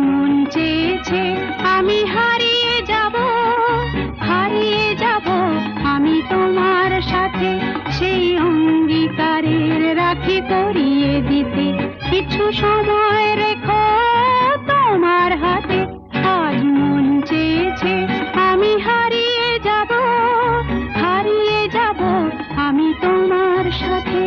মন চেয়েছে আমি হারিয়ে যাব, হারিয়ে যাব আমি তোমার সাথে, সেই অঙ্গীকারের রাখি পরিয়ে দিতে কিছু সময় রেখো তোমার হাতে। আজ মন চেয়েছে আমি হারিয়ে যাব, হারিয়ে যাব আমি তোমার সাথে।